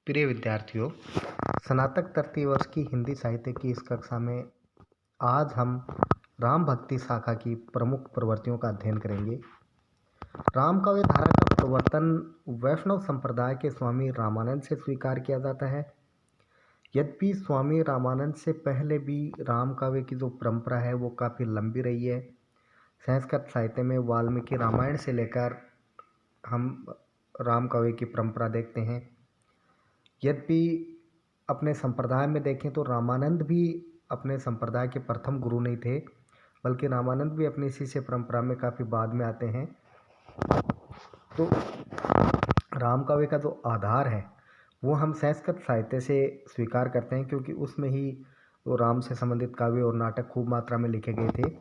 प्रिय विद्यार्थियों, स्नातक तृतीय वर्ष की हिंदी साहित्य की इस कक्षा में आज हम राम भक्ति शाखा की प्रमुख प्रवृत्तियों का अध्ययन करेंगे। राम काव्य धारा का प्रवर्तन वैष्णव संप्रदाय के स्वामी रामानंद से स्वीकार किया जाता है। यद्यपि स्वामी रामानंद से पहले भी राम काव्य की जो परंपरा है वो काफ़ी लंबी रही है। संस्कृत साहित्य में वाल्मीकि रामायण से लेकर हम राम काव्य की परंपरा देखते हैं। यद्यपि अपने संप्रदाय में देखें तो रामानंद भी अपने संप्रदाय के प्रथम गुरु नहीं थे, बल्कि रामानंद भी अपनी शिष्य परंपरा में काफ़ी बाद में आते हैं। तो राम काव्य का जो आधार है वो हम संस्कृत साहित्य से स्वीकार करते हैं, क्योंकि उसमें ही वो राम से संबंधित काव्य और नाटक खूब मात्रा में लिखे गए थे।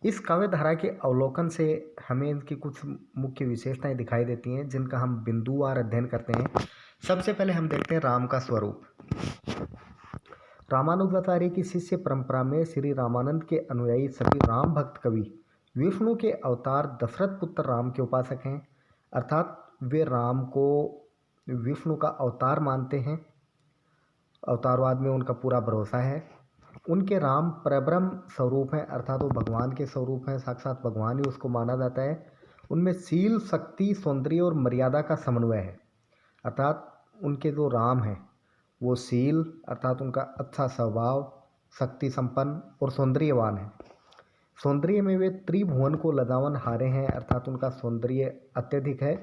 इस काव्य धारा के अवलोकन से हमें इनकी कुछ मुख्य विशेषताएं दिखाई देती हैं, जिनका हम बिंदुवार अध्ययन करते हैं। सबसे पहले हम देखते हैं राम का स्वरूप। रामानुजाचार्य की शिष्य परंपरा में श्री रामानंद के अनुयायी सभी राम भक्त कवि विष्णु के अवतार दशरथ पुत्र राम के उपासक हैं, अर्थात वे राम को विष्णु का अवतार मानते हैं। अवतारवाद में उनका पूरा भरोसा है। उनके राम परब्रह्म स्वरूप हैं, अर्थात वो भगवान के स्वरूप हैं, साक्षात भगवान ही उसको माना जाता है। उनमें शील, शक्ति, सौंदर्य और मर्यादा का समन्वय है, अर्थात उनके जो राम हैं वो शील अर्थात उनका अच्छा स्वभाव, शक्ति संपन्न और सौंदर्यवान है। सौंदर्य में वे त्रिभुवन को लजावन हारे हैं, अर्थात उनका सौंदर्य अत्यधिक है।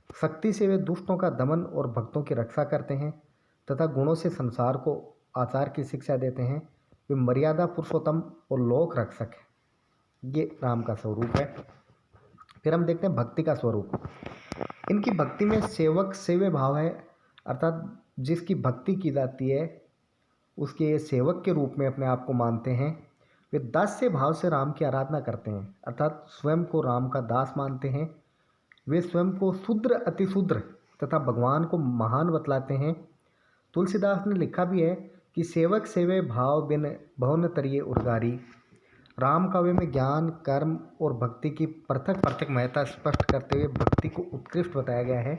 शक्ति से वे दुष्टों का दमन और भक्तों की रक्षा करते हैं तथा गुणों से संसार को आचार की शिक्षा देते हैं। वे मर्यादा पुरुषोत्तम और लोक रक्षक है। ये राम का स्वरूप है। फिर हम देखते हैं भक्ति का स्वरूप। इनकी भक्ति में सेवक सेव्य भाव है, अर्थात जिसकी भक्ति की जाती है उसके सेवक के रूप में अपने आप को मानते हैं। वे दास्य भाव से राम की आराधना करते हैं, अर्थात स्वयं को राम का दास मानते हैं। वे स्वयं को शूद्र अतिशूद्र तथा भगवान को महान बतलाते हैं। तुलसीदास ने लिखा भी है कि सेवक सेवे भाव बिन भवन तरिये उद्गारी। राम काव्य में ज्ञान, कर्म और भक्ति की पृथक पृथक महत्ता स्पष्ट करते हुए भक्ति को उत्कृष्ट बताया गया है।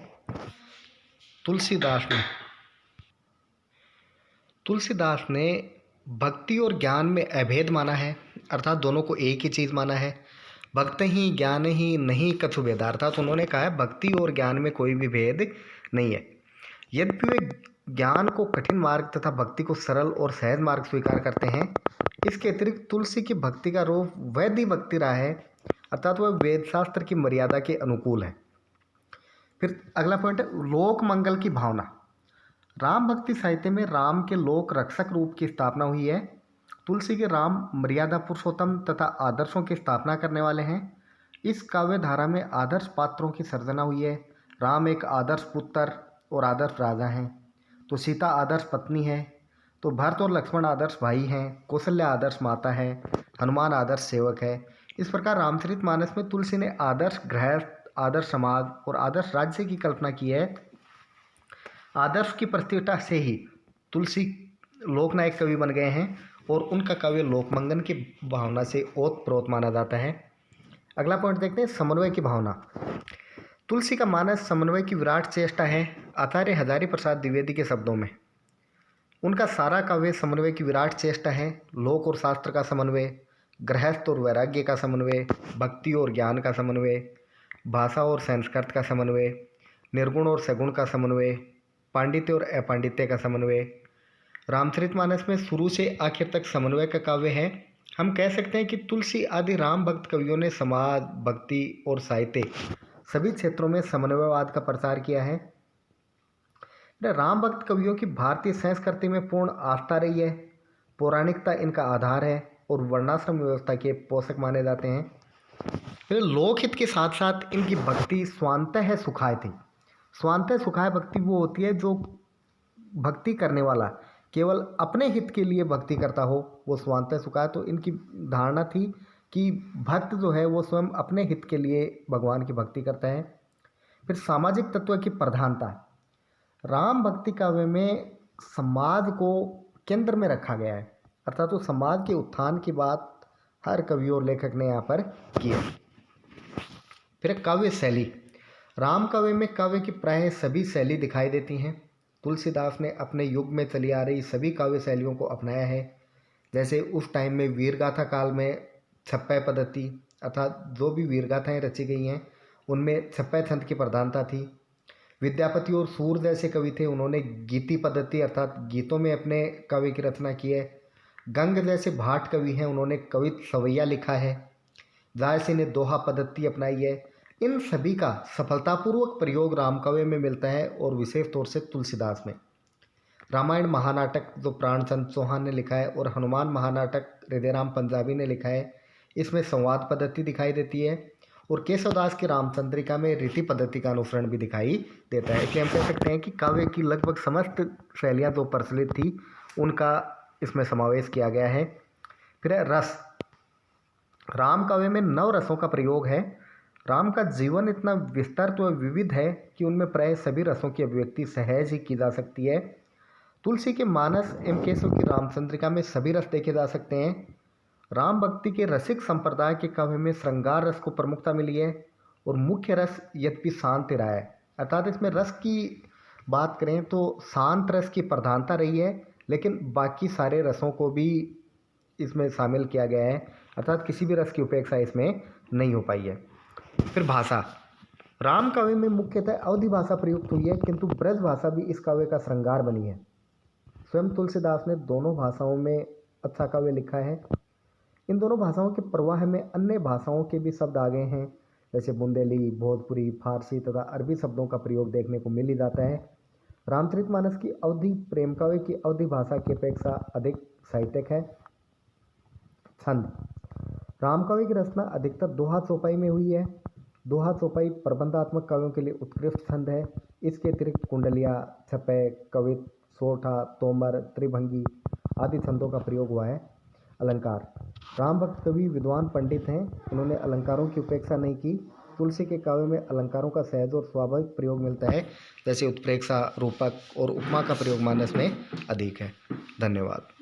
तुलसीदास ने भक्ति और ज्ञान में अभेद माना है, अर्थात दोनों को एक ही चीज़ माना है। भक्त ही ज्ञान ही नहीं कछु भेद, अर्थात उन्होंने कहा है भक्ति और ज्ञान में कोई भी भेद नहीं है। यद्यपि वे ज्ञान को कठिन मार्ग तथा भक्ति को सरल और सहज मार्ग स्वीकार करते हैं। इसके अतिरिक्त तुलसी की भक्ति का रूप वैदिक भक्ति रहा है, अर्थात वह वेद शास्त्र की मर्यादा के अनुकूल है। फिर अगला पॉइंट है लोक मंगल की भावना। राम भक्ति साहित्य में राम के लोक रक्षक रूप की स्थापना हुई है। तुलसी के राम मर्यादा पुरुषोत्तम तथा आदर्शों की स्थापना करने वाले हैं। इस काव्य धारा में आदर्श पात्रों की सर्जना हुई है। राम एक आदर्श पुत्र और आदर्श राजा हैं, तो सीता आदर्श पत्नी है, तो भरत और लक्ष्मण आदर्श भाई हैं, कौशल्या आदर्श माता है, हनुमान आदर्श सेवक है। इस प्रकार रामचरितमानस में तुलसी ने आदर्श गृहस्थ, आदर्श समाज और आदर्श राज्य की कल्पना की है। आदर्श की प्रतिष्ठा से ही तुलसी लोकनायक कवि बन गए हैं और उनका काव्य लोकमंगन की भावना से ओतप्रोत माना जाता है। अगला पॉइंट देखते हैं समन्वय की भावना। तुलसी का मानस समन्वय की विराट चेष्टा है। आचार्य हजारी प्रसाद द्विवेदी के शब्दों में उनका सारा काव्य समन्वय की विराट चेष्टा है। लोक और शास्त्र का समन्वय, गृहस्थ और वैराग्य का समन्वय, भक्ति और ज्ञान का समन्वय, भाषा और संस्कृत का समन्वय, निर्गुण और सगुण का समन्वय, पांडित्य और अपांडित्य का समन्वय। रामचरितमानस में शुरू से आखिर तक समन्वय का काव्य है। हम कह सकते हैं कि तुलसी आदि राम भक्त कवियों ने समाज, भक्ति और साहित्य सभी क्षेत्रों में समन्वयवाद का प्रचार किया है। राम भक्त कवियों की भारतीय संस्कृति में पूर्ण आस्था रही है। पौराणिकता इनका आधार है और वर्णाश्रम व्यवस्था के पोषक माने जाते हैं। लोकहित के साथ साथ इनकी भक्ति स्वांतः सुखाय थी। स्वांतः सुखाय भक्ति वो होती है जो भक्ति करने वाला केवल अपने हित के लिए भक्ति करता हो, वो स्वांतः सुखाय। तो इनकी धारणा थी कि भक्त जो है वो स्वयं अपने हित के लिए भगवान की भक्ति करता है। फिर सामाजिक तत्व की प्रधानता। राम भक्ति काव्य में समाज को केंद्र में रखा गया है, अर्थात तो समाज के उत्थान की बात हर कवि और लेखक ने यहाँ पर की है। फिर काव्य शैली। राम काव्य में काव्य की प्रायः सभी शैली दिखाई देती हैं। तुलसीदास ने अपने युग में चली आ रही सभी काव्य शैलियों को अपनाया है। जैसे उस टाइम में वीरगाथा काल में छप्पय पद्धति अर्थात जो भी वीरगाथाएँ रची गई हैं उनमें छप्पय छंद की प्रधानता थी। विद्यापति और सूर जैसे कवि थे, उन्होंने गीति पद्धति अर्थात गीतों में अपने काव्य की रचना की है। गंग जैसे भाट कवि हैं, उन्होंने कवित सवैया लिखा है। जायसी ने दोहा पद्धति अपनाई है। इन सभी का सफलतापूर्वक प्रयोग रामकाव्य में मिलता है और विशेष तौर से तुलसीदास में। रामायण महानाटक जो प्राणचंद चौहान ने लिखा है और हनुमान महानाटक हृदयराम पंजाबी ने लिखा है, इसमें संवाद पद्धति दिखाई देती है। और केशवदास की रामचंद्रिका में रीति पद्धति का अनुसरण भी दिखाई देता है। इसलिए हम कह सकते हैं कि काव्य की लगभग समस्त शैलियाँ जो प्रचलित थी उनका इसमें समावेश किया गया है। फिर है रस। राम काव्य में 9 रसों का प्रयोग है। राम का जीवन इतना विस्तृत व विविध है कि उनमें प्राय सभी रसों की अभिव्यक्ति सहज ही की जा सकती है। तुलसी के मानस एवं केशव की रामचंद्रिका में सभी रस देखे जा सकते हैं। राम भक्ति के रसिक संप्रदाय के काव्य में श्रृंगार रस को प्रमुखता मिली है और मुख्य रस यद्यपि शांति रहा है। अर्थात इसमें रस की बात करें तो शांत रस की प्रधानता रही है, लेकिन बाकी सारे रसों को भी इसमें शामिल किया गया है। अर्थात किसी भी रस की उपेक्षा इसमें नहीं हो पाई है। फिर भाषा। राम काव्य में मुख्यतः अवधि भाषा प्रयुक्त हुई है, किंतु ब्रज भाषा भी इस काव्य का श्रृंगार बनी है। स्वयं तुलसीदास ने दोनों भाषाओं में अच्छा काव्य लिखा है। इन दोनों भाषाओं के प्रवाह में अन्य भाषाओं के भी शब्द आ गए हैं, जैसे बुंदेली, भोजपुरी, फारसी तथा अरबी शब्दों का प्रयोग देखने को मिल ही जाता है। रामचरितमानस की अवधि प्रेम काव्य की अवधि भाषा की अपेक्षा अधिक साहित्यिक है। छंद। रामकाव्य की रचना अधिकतर दोहा चौपाई में हुई है। दोहा चौपाई प्रबंधात्मक काव्यों के लिए उत्कृष्ट छंद है। इसके अतिरिक्त कुंडलिया, छपय, कवित, सोठा, तोमर, त्रिभंगी आदि छंदों का प्रयोग हुआ है। अलंकार। राम भक्त कवि विद्वान पंडित हैं, इन्होंने अलंकारों की उपेक्षा नहीं की। तुलसी के काव्य में अलंकारों का सहज और स्वाभाविक प्रयोग मिलता है, जैसे उत्प्रेक्षा, रूपक और उपमा का प्रयोग मानस में अधिक है। धन्यवाद।